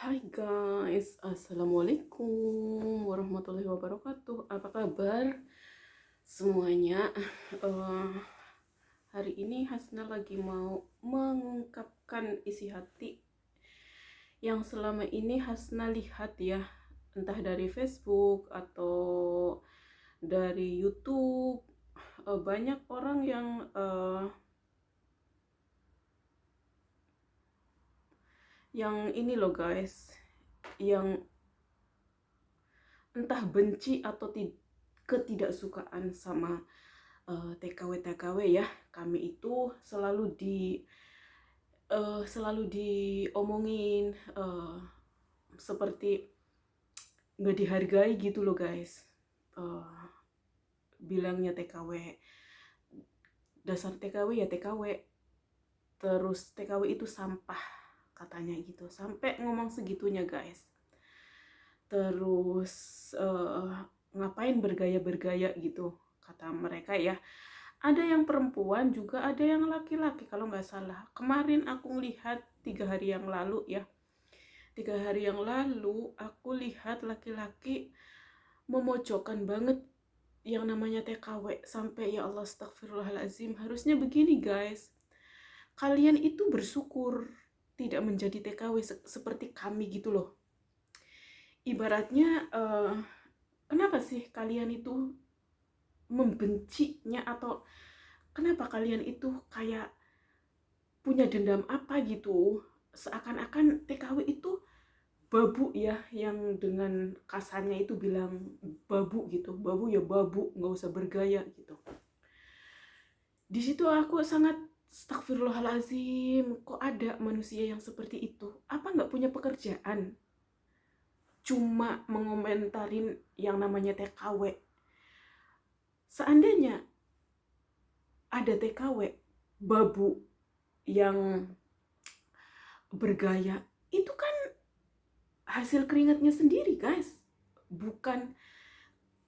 Hai guys, Assalamualaikum warahmatullahi wabarakatuh. Apa kabar semuanya? Eh, Hari ini Hasna lagi mau mengungkapkan isi hati yang selama ini Hasna lihat ya, entah dari Facebook atau dari YouTube. Banyak orang yang ini loh guys, yang entah benci atau ketidaksukaan sama TKW ya. Kami itu selalu diomongin, seperti nggak dihargai gitu loh guys. Eh, Bilangnya TKW, dasar TKW ya TKW, terus TKW itu sampah katanya gitu, sampai ngomong segitunya guys. Terus ngapain bergaya-bergaya gitu kata mereka ya. Ada yang perempuan juga, ada yang laki-laki kalau nggak salah. Kemarin aku lihat 3 hari yang lalu ya. 3 hari yang lalu aku lihat laki-laki memojokkan banget yang namanya TKW. Sampai ya Allah, astagfirullahaladzim. Harusnya begini guys. Kalian itu bersyukur tidak menjadi TKW seperti kami gitu loh. Ibaratnya kenapa sih kalian itu membencinya, atau kenapa kalian itu kayak punya dendam apa gitu, seakan-akan TKW itu babu ya, yang dengan kasarnya itu bilang babu gitu. Babu ya babu, nggak usah bergaya gitu. Di situ aku sangat astagfirullahalazim, kok ada manusia yang seperti itu? Apa nggak punya pekerjaan, cuma mengomentarin yang namanya TKW? Seandainya ada TKW babu yang bergaya, itu kan hasil keringatnya sendiri guys, bukan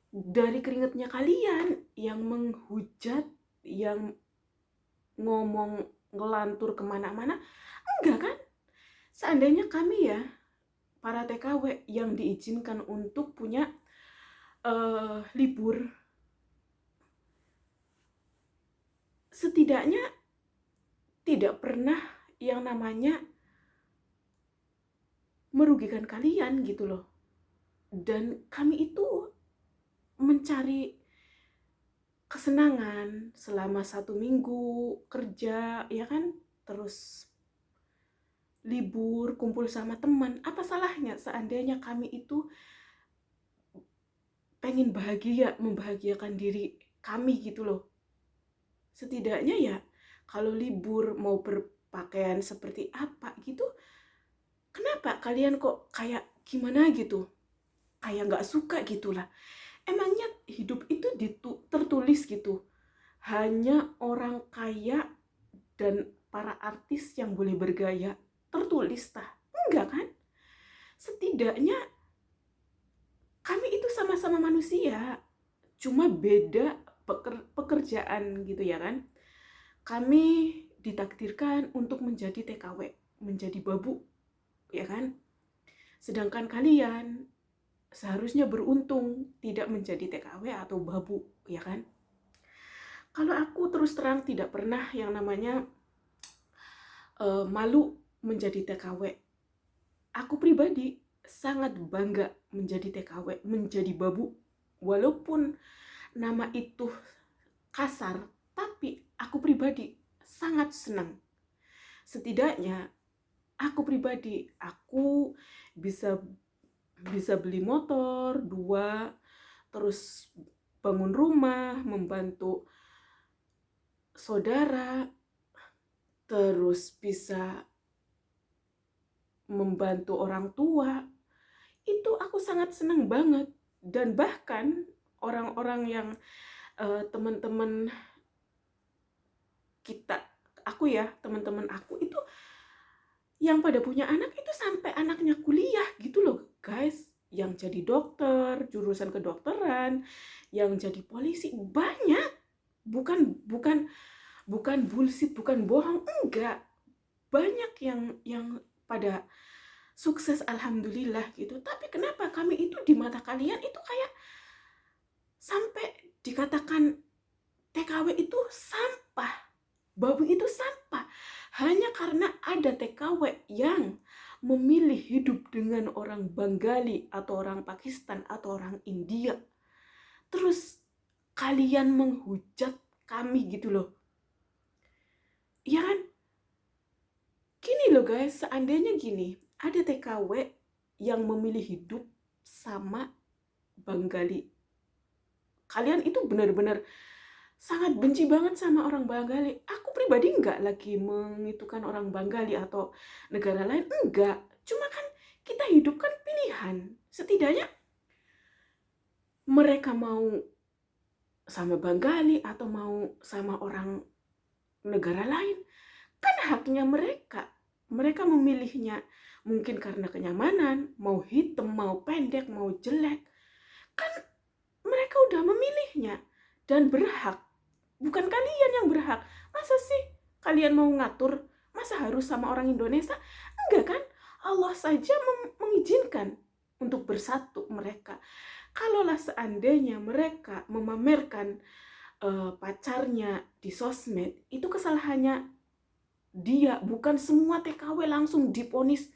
dari keringatnya kalian yang menghujat, yang ngomong ngelantur kemana-mana. Enggak kan? Seandainya kami ya, para TKW yang diizinkan untuk punya libur, setidaknya tidak pernah yang namanya merugikan kalian gitu loh. Dan kami itu mencari kesenangan selama 1 minggu kerja ya kan, terus libur kumpul sama teman. Apa salahnya seandainya kami itu pengen bahagia, membahagiakan diri kami gitu loh. Setidaknya ya, kalau libur mau berpakaian seperti apa gitu, kenapa kalian kok kayak gimana gitu, kayak nggak suka gitulah. Emangnya hidup itu tertulis gitu, hanya orang kaya dan para artis yang boleh bergaya? Tertulis tah? Enggak kan? Setidaknya kami itu sama-sama manusia, cuma beda pekerjaan gitu ya kan. Kami ditakdirkan untuk menjadi TKW, menjadi babu ya kan. Sedangkan kalian seharusnya beruntung tidak menjadi TKW atau babu ya kan. Kalau aku terus terang tidak pernah yang namanya malu menjadi TKW. Aku pribadi sangat bangga menjadi TKW, menjadi babu. Walaupun nama itu kasar, tapi aku pribadi sangat senang. Setidaknya aku pribadi, aku bisa bisa beli motor 2, terus bangun rumah, membantu saudara, terus bisa membantu orang tua. Itu aku sangat senang banget. Dan bahkan orang-orang yang teman-teman kita, aku ya, teman-teman aku itu yang pada punya anak itu sampai anaknya kuliah gitu loh guys, yang jadi dokter, jurusan kedokteran, yang jadi polisi, banyak. Bukan bullshit, bukan bohong, enggak. Banyak yang pada sukses alhamdulillah gitu. Tapi kenapa kami itu di mata kalian itu kayak sampai dikatakan TKW itu sampah, babu itu sampah, hanya karena ada TKW yang memilih hidup dengan orang Bengali atau orang Pakistan atau orang India. Terus kalian menghujat kami gitu loh. Ya kan? Gini loh guys, seandainya gini, ada TKW yang memilih hidup sama Bengali. Kalian itu benar-benar sangat benci banget sama orang Bengali. Aku pribadi enggak lagi mengitukan orang Bengali atau negara lain, enggak. Cuma kan kita hidup kan pilihan. Setidaknya mereka mau sama Bengali atau mau sama orang negara lain, kan haknya mereka. Mereka memilihnya mungkin karena kenyamanan, mau hitam, mau pendek, mau jelek. Kan mereka udah memilihnya dan berhak. Bukan kalian yang berhak. Masa sih kalian mau ngatur? Masa harus sama orang Indonesia? Enggak kan? Allah saja mengizinkan untuk bersatu mereka. Kalaulah seandainya mereka memamerkan pacarnya di sosmed, itu kesalahannya dia, bukan semua TKW langsung diponis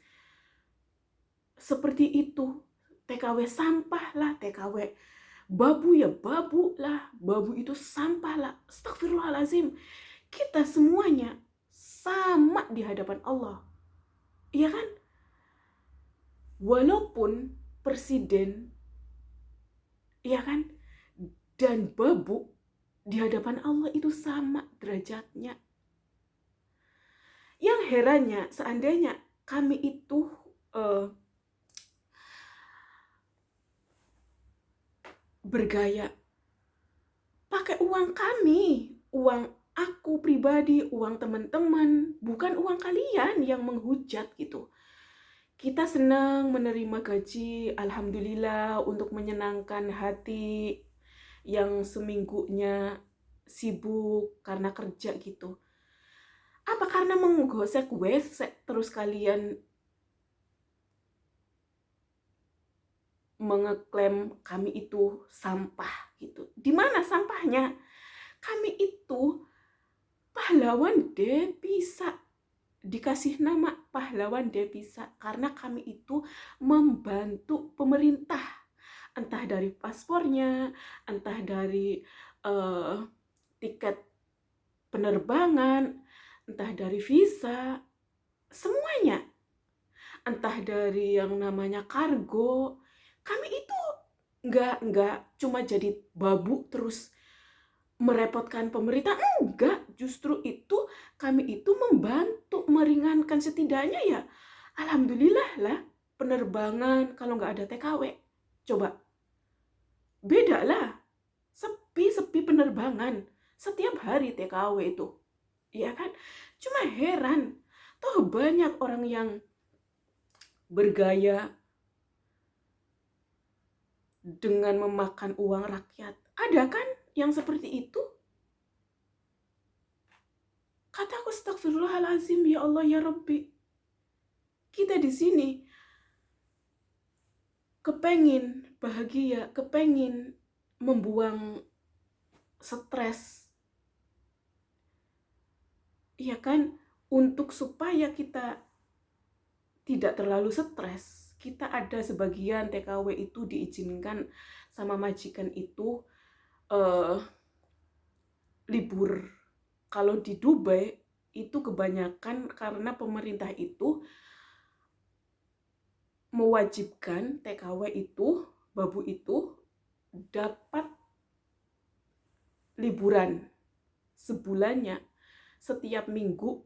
seperti itu. TKW sampah lah, TKW babu ya babu lah, babu itu sampah lah. Astagfirullahalazim. Kita semuanya sama di hadapan Allah. Iya kan? Walaupun presiden, iya kan? Dan babu di hadapan Allah itu sama derajatnya. Yang herannya, seandainya kami itu bergaya pakai uang kami, uang aku pribadi, uang teman-teman, bukan uang kalian yang menghujat gitu. Kita senang menerima gaji, alhamdulillah, untuk menyenangkan hati yang seminggunya sibuk karena kerja gitu. Apa karena menggosek WC terus kalian mengeklaim kami itu sampah gitu? Di mana sampahnya? Kami itu pahlawan devisa, dikasih nama pahlawan devisa karena kami itu membantu pemerintah, entah dari paspornya, entah dari tiket penerbangan, entah dari visa, semuanya, entah dari yang namanya kargo. Kami itu nggak cuma jadi babu terus merepotkan pemerintah, enggak. Justru itu kami itu membantu meringankan, setidaknya ya alhamdulillah lah, penerbangan kalau nggak ada TKW. Coba beda lah, sepi penerbangan setiap hari TKW itu, ya kan? Cuma heran, toh banyak orang yang bergaya dengan memakan uang rakyat. Ada kan yang seperti itu? Kataku astagfirullahalazim, ya Allah ya Rabbi. Kita di sini kepengin bahagia, kepengin membuang stres, iya kan? Untuk supaya kita tidak terlalu stres, kita ada sebagian TKW itu diizinkan sama majikan itu libur. Kalau di Dubai itu kebanyakan karena pemerintah itu mewajibkan TKW itu, babu itu dapat liburan sebulannya, setiap minggu.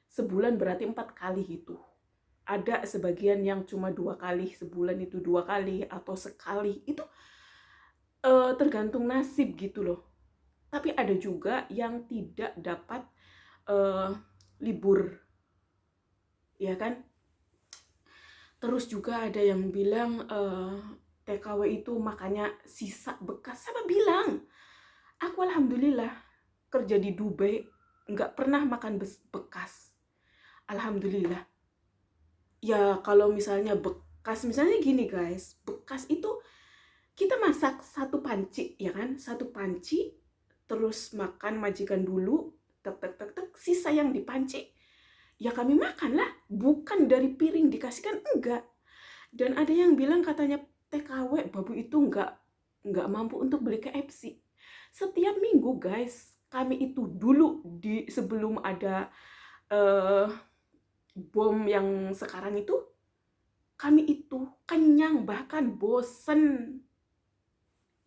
Sebulan berarti 4 kali itu. Ada sebagian yang cuma 2 kali, sebulan itu 2 kali atau sekali. Itu tergantung nasib gitu loh. Tapi ada juga yang tidak dapat libur, ya kan? Terus juga ada yang bilang TKW itu makanya sisa bekas. Siapa bilang? Aku alhamdulillah kerja di Dubai nggak pernah makan bekas. Alhamdulillah. Ya kalau misalnya bekas, misalnya gini guys, bekas itu kita masak satu panci, ya kan? Satu panci, terus makan majikan dulu, tek tek tek tek, sisa yang di panci, ya kami makan lah, bukan dari piring dikasihkan, enggak. Dan ada yang bilang katanya TKW babu itu enggak mampu untuk beli KFC. Setiap minggu guys, kami itu dulu di sebelum ada eh, bom yang sekarang itu, kami itu kenyang bahkan bosen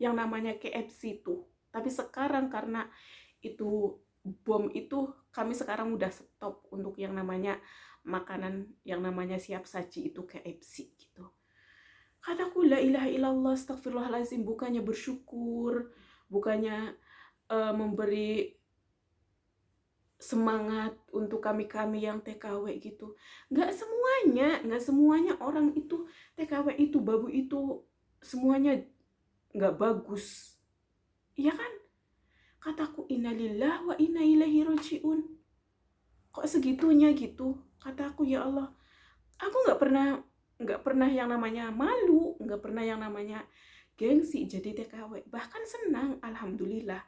yang namanya KFC itu. Tapi sekarang karena itu bom itu, kami sekarang udah stop untuk yang namanya makanan yang namanya siap saji itu KFC gitu. Kataku la ilaha illallah, astagfirullahaladzim, bukannya bersyukur, bukannya memberi semangat untuk kami-kami yang TKW gitu. Nggak semuanya orang itu TKW itu, babu itu semuanya nggak bagus. Iya kan? Kataku innalillah wa inna ilaihi rajiun. Kok segitunya gitu? Kataku ya Allah, aku nggak pernah yang namanya malu, nggak pernah yang namanya gengsi jadi TKW. Bahkan senang, alhamdulillah.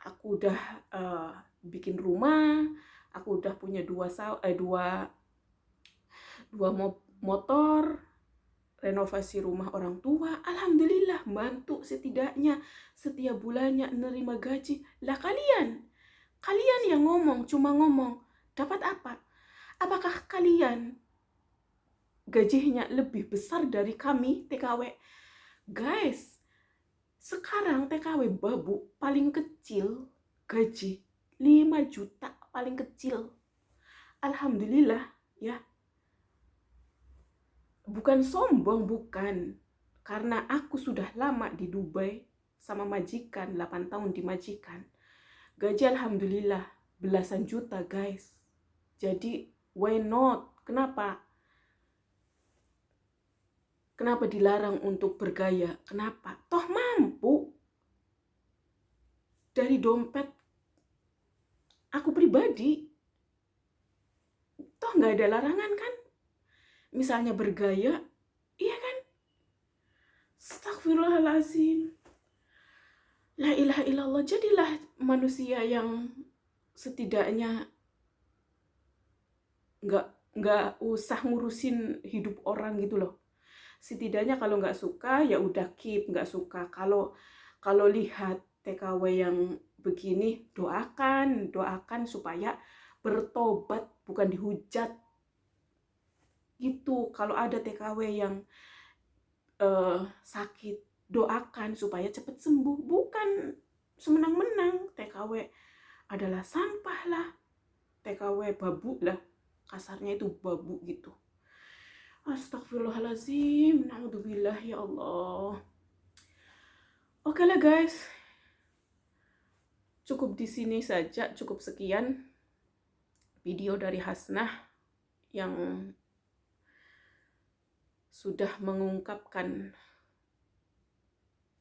Aku udah bikin rumah, aku udah punya dua motor, renovasi rumah orang tua, alhamdulillah, bantu setidaknya setiap bulannya nerima gaji. Lah kalian yang ngomong, cuma ngomong, dapat apa? Apakah kalian gajinya lebih besar dari kami TKW? Guys, sekarang TKW babu paling kecil gaji 5 juta paling kecil. Alhamdulillah ya. Bukan sombong, bukan. Karena aku sudah lama di Dubai sama majikan, 8 tahun di majikan. Gaji alhamdulillah belasan juta guys. Jadi why not? Kenapa? Kenapa dilarang untuk bergaya? Kenapa? Toh mampu. Dari dompet aku pribadi, toh nggak ada larangan kan? Misalnya bergaya, iya kan? Astagfirullahaladzim. La ilaha illallah. Jadilah manusia yang setidaknya nggak usah ngurusin hidup orang gitu loh. Setidaknya kalau nggak suka ya udah keep, nggak suka. Kalau lihat TKW yang begini, doakan supaya bertobat, bukan dihujat gitu. Kalau ada TKW yang sakit, doakan supaya cepat sembuh, bukan semenang-menang. TKW adalah sampah lah, TKW babu lah, kasarnya itu babu gitu. Astagfirullahaladzim, naudzubillah, ya Allah. Oke lah guys, cukup di sini saja, cukup sekian video dari Hasnah yang sudah mengungkapkan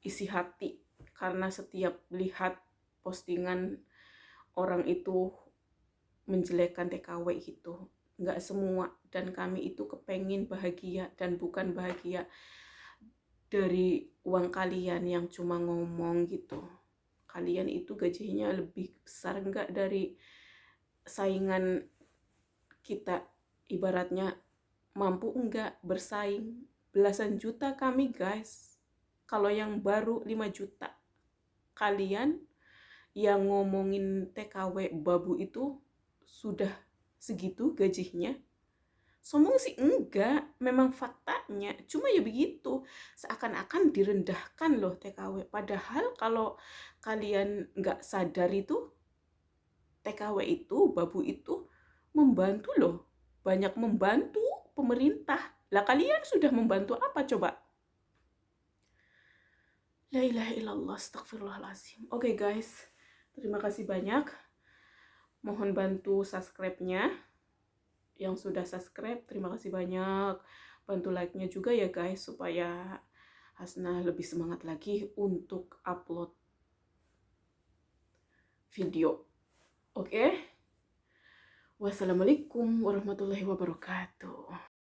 isi hati, karena setiap lihat postingan orang itu menjelekkan TKW gitu, nggak semua, dan kami itu kepengin bahagia, dan bukan bahagia dari uang kalian yang cuma ngomong gitu. Kalian itu gajinya lebih besar nggak dari saingan kita, ibaratnya mampu enggak bersaing. Belasan juta kami guys, kalau yang baru 5 juta. Kalian yang ngomongin TKW babu itu sudah segitu gajinya? Sombong sih enggak, memang faktanya. Cuma ya begitu, seakan-akan direndahkan loh TKW. Padahal kalau kalian nggak sadar itu, TKW itu, babu itu membantu loh. Banyak membantu pemerintah. Lah kalian sudah membantu apa coba? La ilaha illallah, astagfirullahaladzim. Oke guys, terima kasih banyak. Mohon bantu subscribe-nya. Yang sudah subscribe, terima kasih banyak. Bantu like-nya juga ya guys, supaya Hasnah lebih semangat lagi untuk upload video. Oke? Wassalamualaikum warahmatullahi wabarakatuh.